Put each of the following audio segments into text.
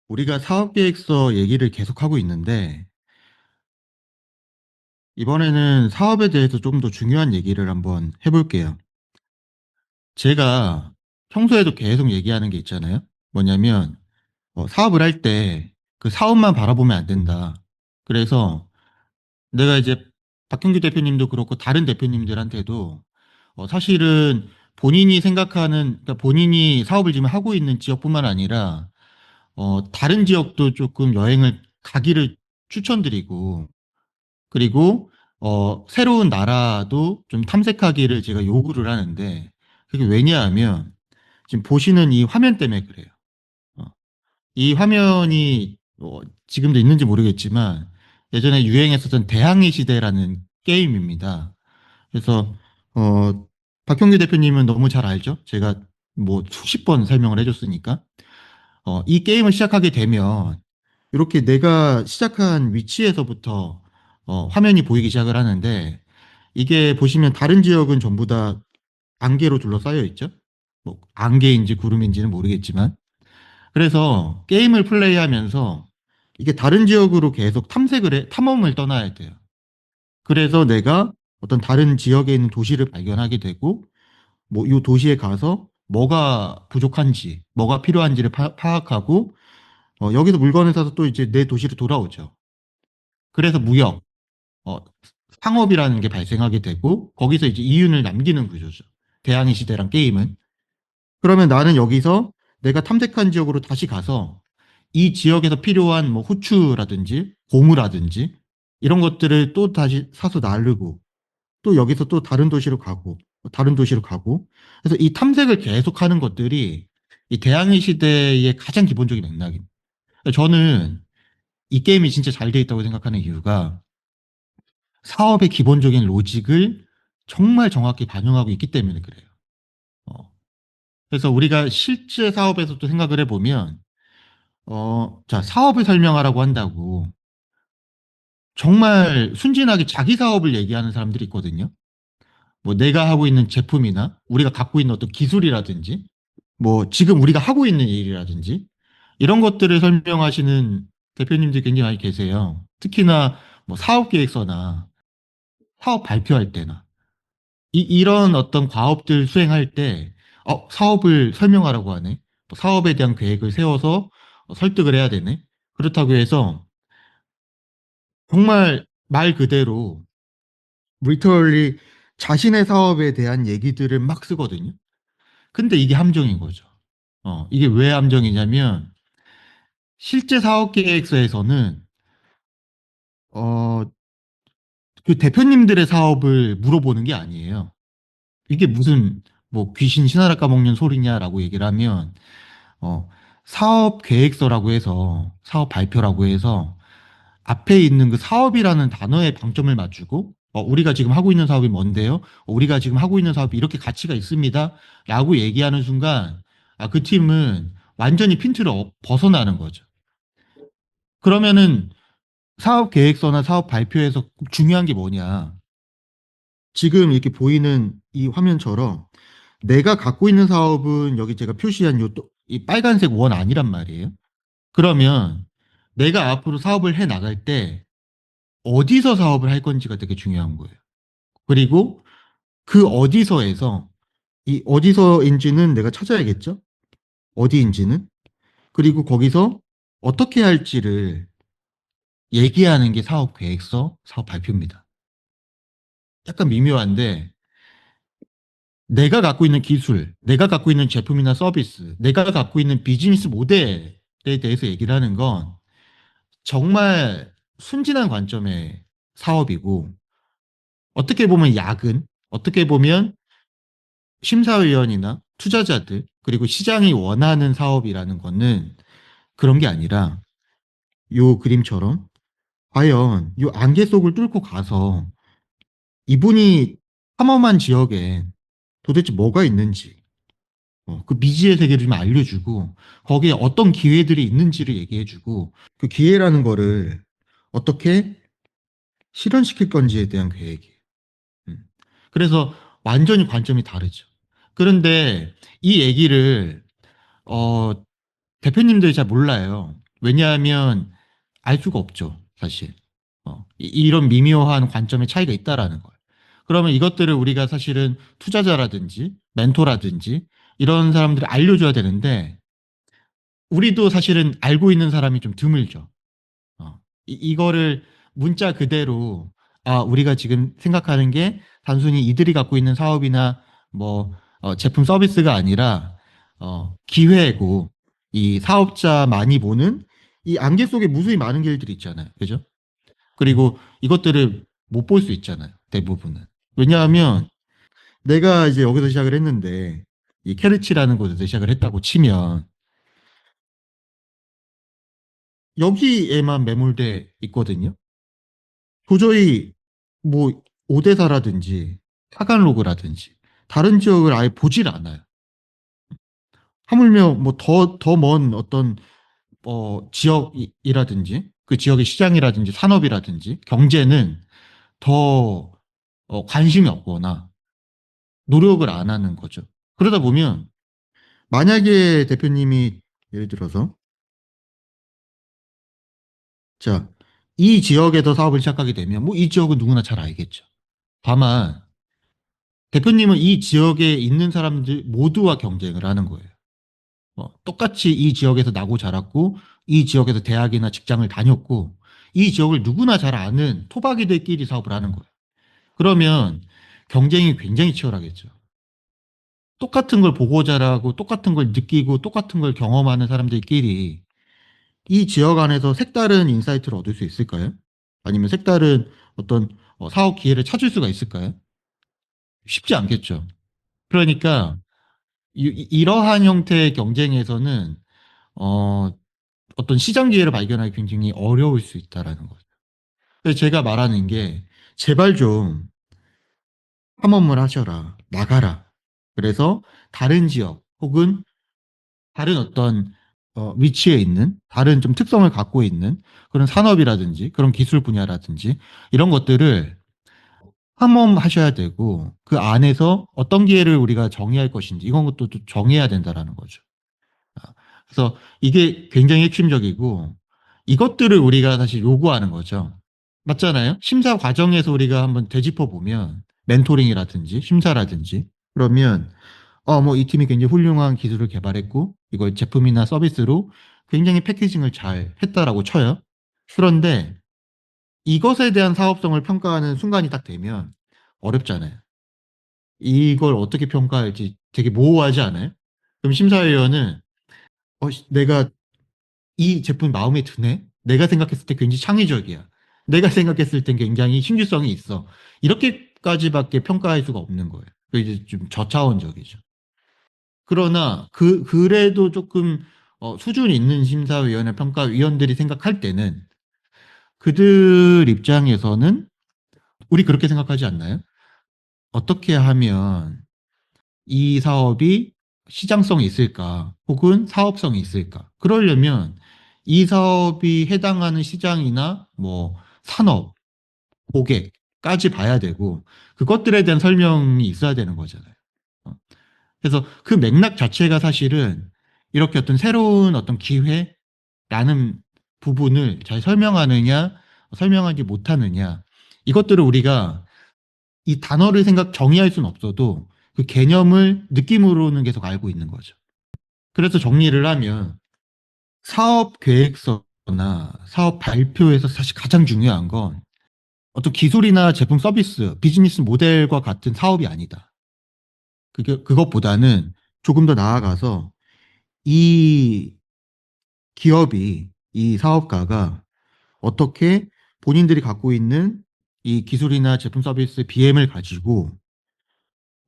우리가 사업계획서 얘기를 계속하고 있는데, 이번에는 사업에 대해서 좀 더 중요한 얘기를 한번 해볼게요. 제가 평소에도 계속 얘기하는 게 있잖아요. 뭐냐면, 사업을 할 때 그 사업만 바라보면 안 된다. 그래서 내가 이제 박형규 대표님도 그렇고 다른 대표님들한테도 사실은 본인이 생각하는, 그러니까 본인이 사업을 지금 하고 있는 지역뿐만 아니라, 다른 지역도 조금 여행을 가기를 추천드리고, 그리고 새로운 나라도 좀 탐색하기를 제가 요구를 하는데 그게 왜냐하면 지금 보시는 이 화면 때문에 그래요. 어, 이 화면이 지금도 있는지 모르겠지만 예전에 유행했었던 대항해 시대라는 게임입니다. 그래서 어, 박형규 대표님은 너무 잘 알죠? 제가 뭐 수십 번 설명을 해줬으니까 이 게임을 시작하게 되면 이렇게 내가 시작한 위치에서부터 화면이 보이기 시작을 하는데 이게 보시면 다른 지역은 전부 다 안개로 둘러싸여 있죠. 뭐 안개인지 구름인지는 모르겠지만 그래서 게임을 플레이하면서 이게 다른 지역으로 계속 탐험을 떠나야 돼요. 그래서 내가 어떤 다른 지역에 있는 도시를 발견하게 되고 뭐 이 도시에 가서 뭐가 부족한지 뭐가 필요한지를 파악하고 여기서 물건을 사서 또 이제 내 도시로 돌아오죠. 그래서 무역, 어, 상업이라는 게 발생하게 되고 거기서 이제 이윤을 남기는 구조죠. 대항해 시대랑 게임은. 그러면 나는 여기서 내가 탐색한 지역으로 다시 가서 이 지역에서 필요한 뭐 후추라든지 고무라든지 이런 것들을 또 다시 사서 나르고 또 여기서 또 다른 도시로 가고 다른 도시로 가고 그래서 이 탐색을 계속하는 것들이 이 대항해 시대의 가장 기본적인 맥락입니다. 저는 이 게임이 진짜 잘 돼 있다고 생각하는 이유가 사업의 기본적인 로직을 정말 정확히 반영하고 있기 때문에 그래요. 어, 그래서 우리가 실제 사업에서도 생각을 해보면, 자, 사업을 설명하라고 한다고 정말 순진하게 자기 사업을 얘기하는 사람들이 있거든요. 뭐 내가 하고 있는 제품이나 우리가 갖고 있는 어떤 기술이라든지, 뭐 지금 우리가 하고 있는 일이라든지, 이런 것들을 설명하시는 대표님들이 굉장히 많이 계세요. 특히나 뭐 사업 계획서나 사업 발표할 때나. 이런 어떤 과업들 수행할 때, 사업을 설명하라고 하네. 뭐 사업에 대한 계획을 세워서 설득을 해야 되네. 그렇다고 해서 정말 말 그대로 리터럴리 자신의 사업에 대한 얘기들을 막 쓰거든요. 근데 이게 함정인 거죠. 이게 왜 함정이냐면 실제 사업 계획서에서는 어, 그 대표님들의 사업을 물어보는 게 아니에요. 이게 무슨 뭐 귀신 신하라 까먹는 소리냐라고 얘기를 하면 어, 사업 계획서라고 해서 사업 발표라고 해서 앞에 있는 그 사업이라는 단어에 방점을 맞추고 우리가 지금 하고 있는 사업이 뭔데요? 우리가 지금 하고 있는 사업이 이렇게 가치가 있습니다. 라고 얘기하는 순간 그 팀은 완전히 핀트를 벗어나는 거죠. 그러면은 사업 계획서나 사업 발표에서 중요한 게 뭐냐? 지금 이렇게 보이는 이 화면처럼 내가 갖고 있는 사업은 여기 제가 표시한 이 빨간색 원 아니란 말이에요. 그러면 내가 앞으로 사업을 해 나갈 때 어디서 사업을 할 건지가 되게 중요한 거예요. 그리고 그 어디서에서 이 어디서인지는 내가 찾아야겠죠? 어디인지는. 그리고 거기서 어떻게 할지를 얘기하는 게 사업 계획서, 사업 발표입니다. 약간 미묘한데 내가 갖고 있는 기술, 내가 갖고 있는 제품이나 서비스, 내가 갖고 있는 비즈니스 모델에 대해서 얘기를 하는 건 정말 순진한 관점의 사업이고 어떻게 보면 야근, 어떻게 보면 심사위원이나 투자자들, 그리고 시장이 원하는 사업이라는 거는 그런 게 아니라 요 그림처럼 과연 요 안개 속을 뚫고 가서 이분이 탐험한 지역에 도대체 뭐가 있는지 그 미지의 세계를 좀 알려주고 거기에 어떤 기회들이 있는지를 얘기해주고 그 기회라는 거를 어떻게 실현시킬 건지에 대한 계획이에요. 음. 그래서 완전히 관점이 다르죠. 그런데 이 얘기를 어, 대표님들이 잘 몰라요. 왜냐하면 알 수가 없죠, 사실. 이런 미묘한 관점의 차이가 있다라는 걸. 그러면 이것들을 우리가 사실은 투자자라든지 멘토라든지 이런 사람들이 알려줘야 되는데 우리도 사실은 알고 있는 사람이 좀 드물죠. 이거를 문자 그대로 우리가 지금 생각하는 게 단순히 이들이 갖고 있는 사업이나 뭐 제품 서비스가 아니라 기회고 이 사업자 많이 보는 이 안개 속에 무수히 많은 길들이 있잖아요. 그죠? 그리고 이것들을 못 볼 수 있잖아요. 대부분은. 왜냐하면 내가 이제 여기서 시작을 했는데 이 캐르치라는 곳에서 시작을 했다고 치면 여기에만 매몰돼 있거든요. 도저히 뭐 오데사라든지 타간로그라든지 다른 지역을 아예 보질 않아요. 하물며 뭐 더 먼 어떤 지역이라든지 그 지역의 시장이라든지 산업이라든지 경제는 더 관심이 없거나 노력을 안 하는 거죠. 그러다 보면 만약에 대표님이 예를 들어서 자, 이 지역에서 사업을 시작하게 되면 뭐 이 지역은 누구나 잘 알겠죠. 다만 대표님은 이 지역에 있는 사람들 모두와 경쟁을 하는 거예요. 똑같이 이 지역에서 나고 자랐고 이 지역에서 대학이나 직장을 다녔고 이 지역을 누구나 잘 아는 토박이들끼리 사업을 하는 거예요. 그러면 경쟁이 굉장히 치열하겠죠. 똑같은 걸 보고 자라고 똑같은 걸 느끼고 똑같은 걸 경험하는 사람들끼리 이 지역 안에서 색다른 인사이트를 얻을 수 있을까요? 아니면 색다른 어떤 사업 기회를 찾을 수가 있을까요? 쉽지 않겠죠. 그러니까 이러한 형태의 경쟁에서는 어, 어떤 시장 기회를 발견하기 굉장히 어려울 수 있다라는 거죠. 그래서 제가 말하는 게 제발 좀 탐험을 하셔라. 나가라. 그래서 다른 지역 혹은 다른 어떤 위치에 있는 다른 좀 특성을 갖고 있는 그런 산업이라든지 그런 기술 분야라든지 이런 것들을 탐험하셔야 되고 그 안에서 어떤 기회를 우리가 정의할 것인지 이런 것도 또 정해야 된다라는 거죠. 아, 그래서 이게 굉장히 핵심적이고 이것들을 우리가 사실 요구하는 거죠. 맞잖아요. 심사 과정에서 우리가 한번 되짚어 보면 멘토링이라든지 심사라든지 그러면 뭐 이 팀이 굉장히 훌륭한 기술을 개발했고 이걸 제품이나 서비스로 굉장히 패키징을 잘 했다라고 쳐요. 그런데 이것에 대한 사업성을 평가하는 순간이 딱 되면 어렵잖아요. 이걸 어떻게 평가할지 되게 모호하지 않아요? 그럼 심사위원은 내가 이 제품이 마음에 드네? 내가 생각했을 때 굉장히 창의적이야. 내가 생각했을 땐 굉장히 신규성이 있어. 이렇게까지밖에 평가할 수가 없는 거예요. 그 이제 좀 저차원적이죠. 그러나 그래도 조금 수준 있는 심사위원회 평가위원들이 생각할 때는 그들 입장에서는 우리 그렇게 생각하지 않나요? 어떻게 하면 이 사업이 시장성이 있을까? 혹은 사업성이 있을까? 그러려면 이 사업이 해당하는 시장이나 뭐 산업, 고객까지 봐야 되고 그것들에 대한 설명이 있어야 되는 거잖아요. 어. 그래서 그 맥락 자체가 사실은 이렇게 어떤 새로운 어떤 기회라는 부분을 잘 설명하느냐, 설명하지 못하느냐, 이것들을 우리가 이 단어를 정의할 수는 없어도 그 개념을 느낌으로는 계속 알고 있는 거죠. 그래서 정리를 하면 사업 계획서나 사업 발표에서 사실 가장 중요한 건 어떤 기술이나 제품 서비스, 비즈니스 모델과 같은 사업이 아니다. 그것보다는 조금 더 나아가서 이 기업이, 이 사업가가 어떻게 본인들이 갖고 있는 이 기술이나 제품 서비스 BM을 가지고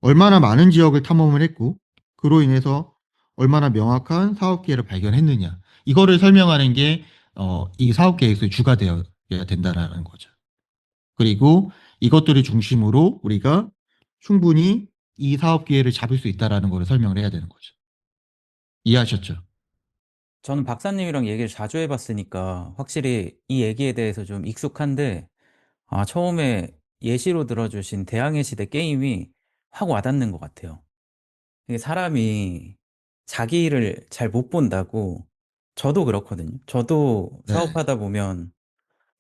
얼마나 많은 지역을 탐험을 했고, 그로 인해서 얼마나 명확한 사업 기회를 발견했느냐. 이거를 설명하는 게, 이 사업 계획서의 주가 되어야 된다라는 거죠. 그리고 이것들을 중심으로 우리가 충분히 이 사업 기회를 잡을 수 있다라는 거를 설명을 해야 되는 거죠. 이해하셨죠? 저는 박사님이랑 얘기를 자주 해봤으니까 확실히 이 얘기에 대해서 좀 익숙한데, 처음에 예시로 들어주신 대항해 시대 게임이 확 와닿는 것 같아요. 이게 사람이 자기 일을 잘 못 본다고 저도 그렇거든요. 저도 네. 사업하다 보면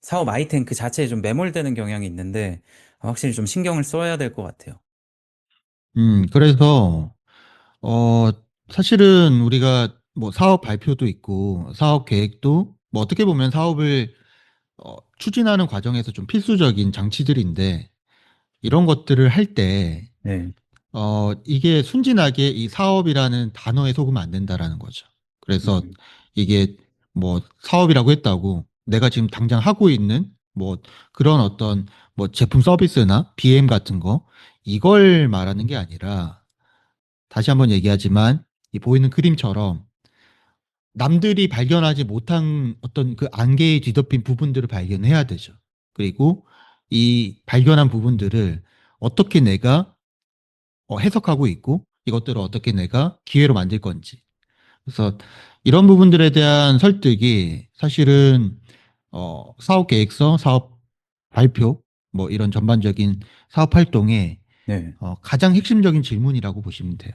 사업 아이템 그 자체에 좀 매몰되는 경향이 있는데 확실히 좀 신경을 써야 될 것 같아요. 그래서, 어, 사실은 우리가 뭐 사업 발표도 있고, 사업 계획도 뭐 어떻게 보면 사업을 추진하는 과정에서 좀 필수적인 장치들인데, 이런 것들을 할 때, 네. 이게 순진하게 이 사업이라는 단어에 속으면 안 된다라는 거죠. 그래서 음. 이게 뭐 사업이라고 했다고 내가 지금 당장 하고 있는 뭐 그런 어떤 뭐 제품 서비스나 BM 같은 거 이걸 말하는 게 아니라 다시 한번 얘기하지만 이 보이는 그림처럼 남들이 발견하지 못한 어떤 그 안개에 뒤덮인 부분들을 발견해야 되죠. 그리고 이 발견한 부분들을 어떻게 내가 해석하고 있고 이것들을 어떻게 내가 기회로 만들 건지. 그래서 이런 부분들에 대한 설득이 사실은 사업 계획서, 사업 발표, 뭐 이런 전반적인 사업 활동의 네. 가장 핵심적인 질문이라고 보시면 돼요.